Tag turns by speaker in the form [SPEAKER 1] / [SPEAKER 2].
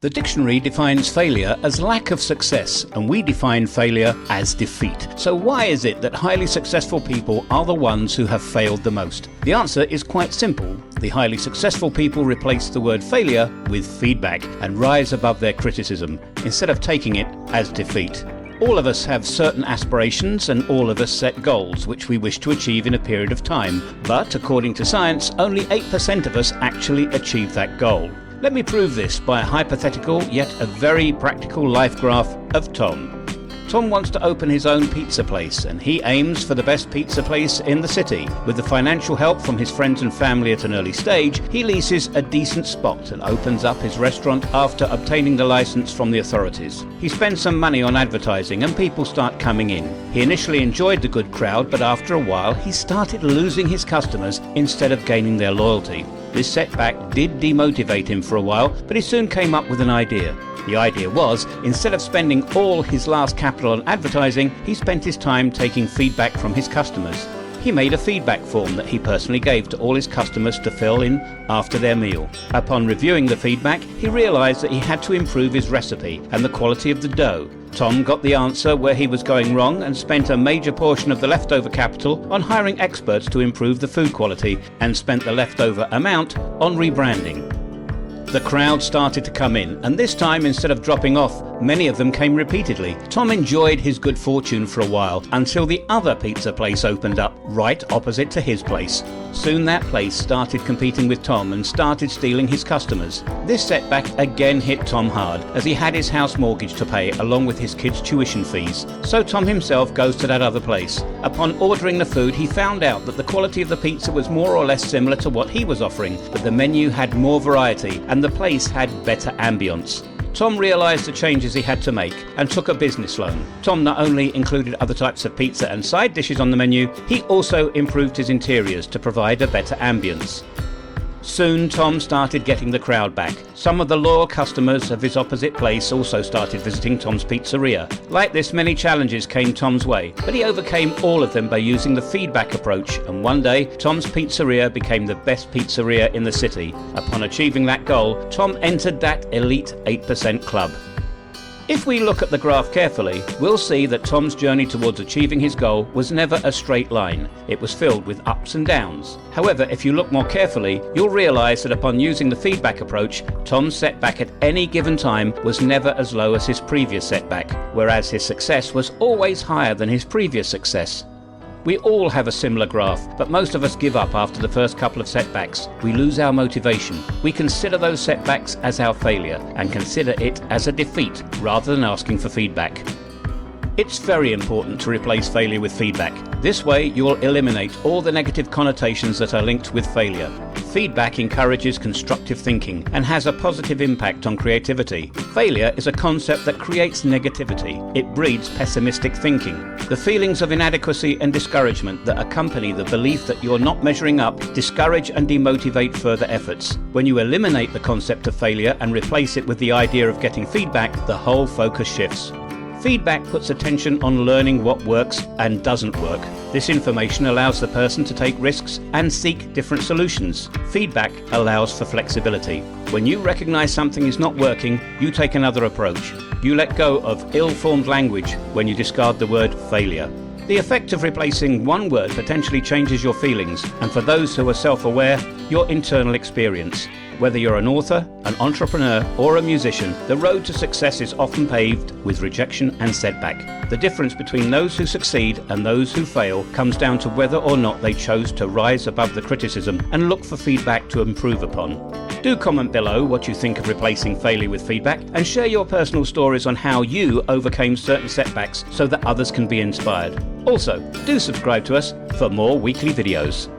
[SPEAKER 1] The dictionary defines failure as lack of success, and we define failure as defeat. So why is it that highly successful people are the ones who have failed the most? The answer is quite simple. The highly successful people replace the word failure with feedback and rise above their criticism, instead of taking it as defeat. All of us have certain aspirations, and all of us set goals which we wish to achieve in a period of time. But according to science, only 8% of us actually achieve that goal. Let me prove this by a hypothetical yet a very practical life graph of Tom. Tom wants to open his own pizza place, and he aims for the best pizza place in the city. With the financial help from his friends and family at an early stage, he leases a decent spot and opens up his restaurant after obtaining the license from the authorities. He spends some money on advertising and people start coming in. He initially enjoyed the good crowd, but after a while he started losing his customers instead of gaining their loyalty. This setback did demotivate him for a while, but he soon came up with an idea. The idea was, instead of spending all his last capital on advertising, he spent his time taking feedback from his customers. He made a feedback form that he personally gave to all his customers to fill in after their meal. Upon reviewing the feedback, he realized that he had to improve his recipe and the quality of the dough. Tom got the answer where he was going wrong and spent a major portion of the leftover capital on hiring experts to improve the food quality, and spent the leftover amount on rebranding. The crowd started to come in, and this time, instead of dropping off, many of them came repeatedly. Tom enjoyed his good fortune for a while, until the other pizza place opened up right opposite to his place. Soon that place started competing with Tom and started stealing his customers. This setback again hit Tom hard, as he had his house mortgage to pay along with his kids' tuition fees. So Tom himself goes to that other place. Upon ordering the food, he found out that the quality of the pizza was more or less similar to what he was offering, but the menu had more variety and the place had better ambience. Tom realized the changes he had to make and took a business loan. Tom not only included other types of pizza and side dishes on the menu, he also improved his interiors to provide a better ambience. Soon Tom started getting the crowd back. Some of the loyal customers of his opposite place also started visiting Tom's pizzeria. Like this, many challenges came Tom's way, but he overcame all of them by using the feedback approach, and one day Tom's pizzeria became the best pizzeria in the city. Upon achieving that goal, Tom entered that elite 8% club. If we look at the graph carefully, we'll see that Tom's journey towards achieving his goal was never a straight line. It was filled with ups and downs. However, if you look more carefully, you'll realize that upon using the feedback approach, Tom's setback at any given time was never as low as his previous setback, whereas his success was always higher than his previous success. We all have a similar graph, but most of us give up after the first couple of setbacks. We lose our motivation. We consider those setbacks as our failure and consider it as a defeat rather than asking for feedback. It's very important to replace failure with feedback. This way you'll eliminate all the negative connotations that are linked with failure. Feedback encourages constructive thinking and has a positive impact on creativity. Failure is a concept that creates negativity. It breeds pessimistic thinking. The feelings of inadequacy and discouragement that accompany the belief that you're not measuring up discourage and demotivate further efforts. When you eliminate the concept of failure and replace it with the idea of getting feedback, the whole focus shifts. Feedback puts attention on learning what works and doesn't work. This information allows the person to take risks and seek different solutions. Feedback allows for flexibility. When you recognize something is not working, you take another approach. You let go of ill-formed language when you discard the word failure. The effect of replacing one word potentially changes your feelings, and for those who are self-aware, your internal experience. Whether you're an author, an entrepreneur, or a musician, the road to success is often paved with rejection and setback. The difference between those who succeed and those who fail comes down to whether or not they chose to rise above the criticism and look for feedback to improve upon. Do comment below what you think of replacing failure with feedback, and share your personal stories on how you overcame certain setbacks so that others can be inspired. Also, do subscribe to us for more weekly videos.